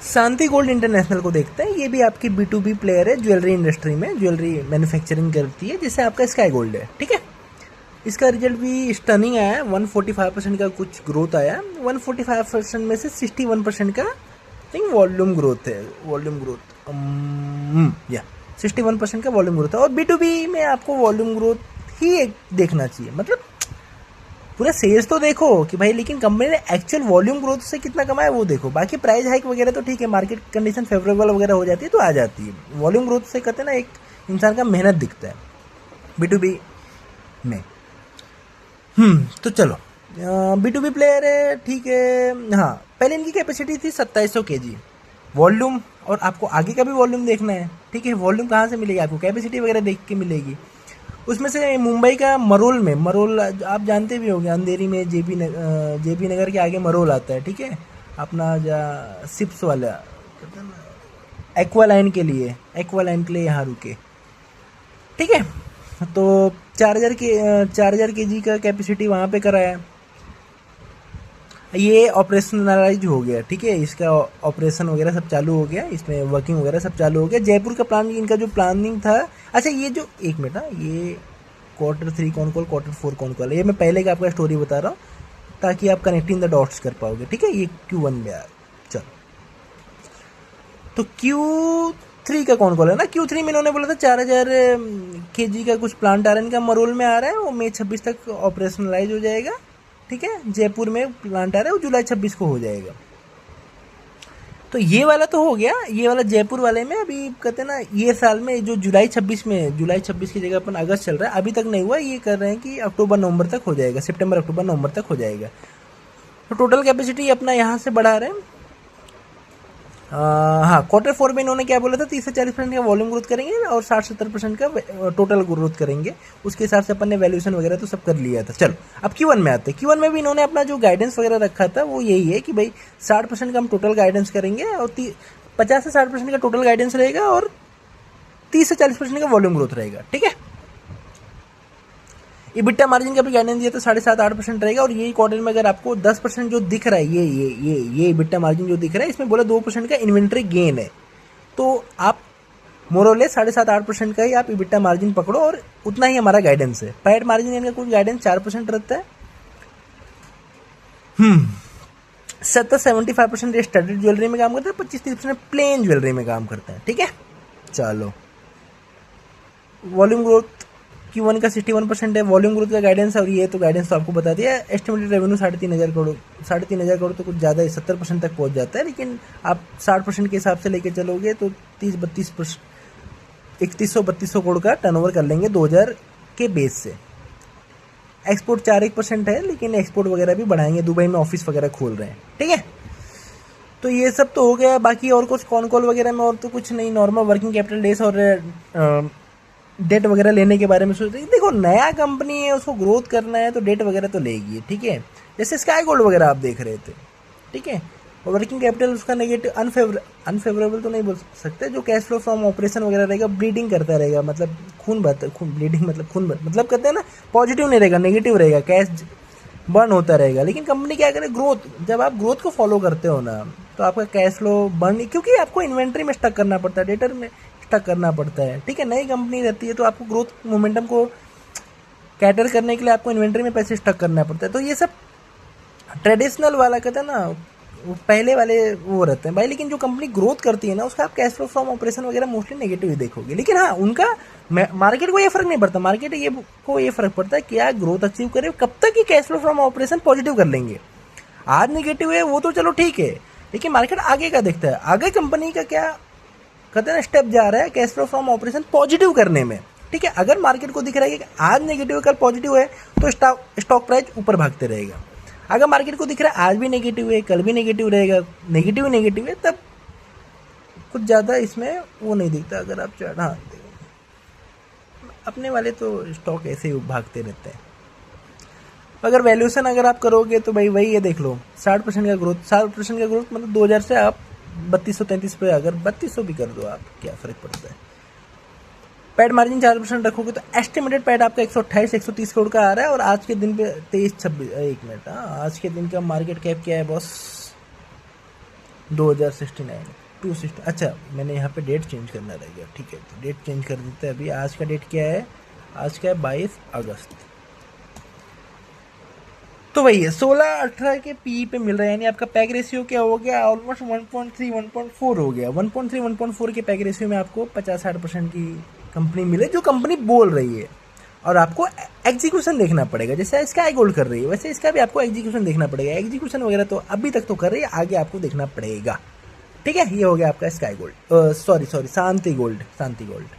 शांति gold international को देखते हैं। ये भी आपकी B2B प्लेयर है, ज्वेलरी इंडस्ट्री में ज्वेलरी मैन्युफैक्चरिंग करती है, जैसे आपका स्काई गोल्ड है। ठीक है, इसका रिजल्ट भी स्टनिंग आया है, 145% का कुछ ग्रोथ आया है। 145% में से 61% का थिंक वॉल्यूम ग्रोथ है, वॉल्यूम ग्रोथ या 61% का वॉल्यूम ग्रोथ है। और B2B में आपको वॉल्यूम ग्रोथ ही एक देखना चाहिए, मतलब पूरा सेल्स तो देखो कि भाई, लेकिन कंपनी ने एक्चुअल वॉल्यूम ग्रोथ से कितना कमाया वो देखो। बाकी प्राइस हाइक वगैरह तो ठीक है, मार्केट कंडीशन फेवरेबल वगैरह हो जाती है तो आ जाती है। वॉल्यूम ग्रोथ से कहते हैं ना, एक इंसान का मेहनत दिखता है B2B में। तो चलो, B2B प्लेयर है, ठीक है। हाँ, पहले इनकी कैपेसिटी थी 2700 kg वॉल्यूम, और आपको आगे का भी वॉल्यूम देखना है। ठीक है, वॉल्यूम कहाँ से मिलेगी आपको, कैपेसिटी वगैरह देख के मिलेगी। उसमें से मुंबई का मरोल में, मरोल आप जानते भी होंगे, अंधेरी में जेपी नगर के आगे मरोल आता है। ठीक है, अपना सिप्स वाला एक्वा लाइन के लिए, यहाँ रुके। ठीक है, तो 4000 kg का कैपेसिटी वहाँ पे कराया। ये ऑपरेशनलाइज हो गया। ठीक है, इसका ऑपरेशन वगैरह सब चालू हो गया, इसमें वर्किंग वगैरह सब चालू हो गया। जयपुर का प्लान, इनका जो प्लानिंग था, अच्छा ये जो एक मिनट, ये Q3 कौन कॉल, Q4 कौन कॉल, ये मैं पहले का आपका स्टोरी बता रहा हूँ ताकि आप कनेक्टिंग द डॉट्स कर पाओगे। ठीक है, ये Q1 में आ, चलो तो Q3 का कौन कॉल है ना। Q3 में इन्होंने बोला था 4000 kg का कुछ प्लांट आ रहा है इनका, मरोल में आ रहा है, वो मई 26 तक ऑपरेशनलाइज हो जाएगा। ठीक है, जयपुर में प्लांट आ रहा है, वो जुलाई 26 को हो जाएगा। तो ये वाला तो हो गया। ये वाला जयपुर वाले में अभी कहते हैं ना, ये साल में जो जुलाई 26 की जगह अपन अगस्त चल रहा है, अभी तक नहीं हुआ। ये कर रहे हैं कि अक्टूबर नवंबर तक हो जाएगा, सितंबर अक्टूबर नवंबर तक हो जाएगा। तो टोटल कैपेसिटी अपना यहाँ से बढ़ा रहे हैं। हाँ, Q4 में इन्होंने क्या बोला था, 30 से 40% का वॉल्यूम ग्रोथ करेंगे और 60-70% का टोटल ग्रोथ करेंगे। उसके हिसाब से अपन ने वैल्यूएशन वगैरह तो सब कर लिया था। चलो अब Q1 में आते हैं। Q1 में भी इन्होंने अपना जो गाइडेंस वगैरह रखा था वो यही है कि भाई 60% का हम टोटल गाइडेंस करेंगे, और 50 से 60% का टोटल गाइडेंस रहेगा, और 30 से 40% का वॉल्यूम ग्रोथ रहेगा। ठीक है, EBITDA मार्जिन का भी गाइडेंस दिया था 7.5-8% रहेगा। और यही क्वार्टर में अगर आपको 10% जो दिख रहा है, ये EBITDA मार्जिन जो दिख रहा है, इसमें बोला 2% का इन्वेंट्री गेन है। तो आप मोरले 7.5-8% का ही आप EBITDA मार्जिन पकड़ो, और उतना ही हमारा गाइडेंस है। पैड मार्जिन इनका कुछ गाइडेंस 4% रहता है। 75% ये स्टडीड ज्वेलरी में काम करते हैं, 25-30% प्लेन ज्वेलरी में काम करते हैं। ठीक है, चलो वॉल्यूम ग्रोथ Q1 का 61% है, वॉल्यूम ग्रोथ का गाइडेंस है। और ये तो गाइडेंस तो आपको बता दिया। एस्टिमेटेड रेवेन्यू 3,500 करोड़, 3,500 करोड़ तो कुछ ज़्यादा है, 70% तक पहुंच जाता है। लेकिन आप 60% के हिसाब से लेके चलोगे तो 31-32% 3100-3200 करोड़ का टर्नओवर कर लेंगे 2000 के बेस से। एक्सपोर्ट 4% है, लेकिन एक्सपोर्ट वगैरह भी बढ़ाएंगे, दुबई में ऑफिस वगैरह खोल रहे हैं। ठीक है, तो ये सब तो हो गया। बाकी और कुछ कॉन कॉल वगैरह में और तो कुछ नहीं, नॉर्मल वर्किंग कैपिटल डेज और डेट वगैरह लेने के बारे में सोच रही। देखो, नया कंपनी है, उसको ग्रोथ करना है तो डेट वगैरह तो लेगी। ठीक है, जैसे स्काई गोल्ड वगैरह आप देख रहे थे। ठीक है, वर्किंग कैपिटल उसका नेगेटिव, अनफेवरेबल तो नहीं बोल सकते। जो कैश फ्लो फ्रॉम ऑपरेशन वगैरह रहेगा, ब्लीडिंग करता रहेगा, मतलब ब्लीडिंग मतलब कहते हैं ना, पॉजिटिव नहीं रहेगा, नेगेटिव रहेगा, कैश बर्न होता रहेगा। लेकिन कंपनी क्या करे, ग्रोथ, जब आप ग्रोथ को फॉलो करते हो ना, तो आपका कैश फ्लो बर्न, क्योंकि आपको इन्वेंट्री में स्टक करना पड़ता है, डेटर में स्टक करना पड़ता है। ठीक है, नई कंपनी रहती है तो आपको ग्रोथ मोमेंटम को कैटर करने के लिए आपको इन्वेंट्री में पैसे स्टक करना पड़ता है। तो ये सब ट्रेडिशनल वाला कहते हैं ना, वो पहले वाले वो रहते हैं भाई। लेकिन जो कंपनी ग्रोथ करती है ना, उसका आप कैश फ्लो फ्रॉम ऑपरेशन वगैरह मोस्टली नेगेटिव ही देखोगे। लेकिन हाँ, उनका मार्केट को ये फर्क नहीं पड़ता, मार्केट को ये फर्क पड़ता है क्या ग्रोथ अचीव करे, कब तक ये cash flow from operation positive कर लेंगे। आज नेगेटिव है वो तो चलो ठीक है, लेकिन मार्केट आगे का देखता है, आगे कंपनी का क्या कहते हैं ना स्टेप जा रहा है cash flow from operation positive करने में। ठीक है, अगर मार्केट को दिख रहा है कि आज नेगेटिव है कल पॉजिटिव है, तो स्टॉक प्राइस ऊपर भागते रहेगा। अगर मार्केट को दिख रहा है आज भी नेगेटिव है कल भी नेगेटिव रहेगा, नेगेटिव है, तब कुछ ज़्यादा इसमें वो नहीं दिखता। अगर आप हाँ, अपने वाले तो स्टॉक ऐसे ही भागते रहते हैं। अगर वैल्यूएशन अगर आप करोगे तो भाई वही ये देख लो, 60% का ग्रोथ मतलब 2000 से आप 3200-33 पे, अगर 3200 भी कर दो आप, क्या फ़र्क पड़ता है। पैड मार्जिन 4% रखोगे तो एस्टिमेटेड पैड आपका 128-130 करोड़ का आ रहा है। और आज के दिन पे 23-26, एक मिनट, हाँ, आज के दिन का मार्केट कैप क्या है बॉस, 2069 260। अच्छा मैंने यहाँ पे डेट चेंज करना रह गया, ठीक है तो डेट चेंज कर देते हैं। अभी आज का डेट क्या है, आज का है 22 अगस्त। तो वही है 16-18 के पी पे मिल रहा है, यानी आपका पैक रेशियो क्या हो गया, ऑलमोस्ट 1.3 1.4 हो गया। 1.3 1.4 के पैक रेशियो में आपको 50-60% की कंपनी मिले, जो कंपनी बोल रही है। और आपको एग्जीक्यूशन देखना पड़ेगा, जैसे स्काई गोल्ड कर रही है वैसे इसका भी आपको एग्जीक्यूशन देखना पड़ेगा। एग्जीक्यूशन वगैरह तो अभी तक तो कर रही है, आगे आपको देखना पड़ेगा। ठीक है, ये हो गया आपका स्काई गोल्ड, सॉरी शांति गोल्ड, शांति गोल्ड।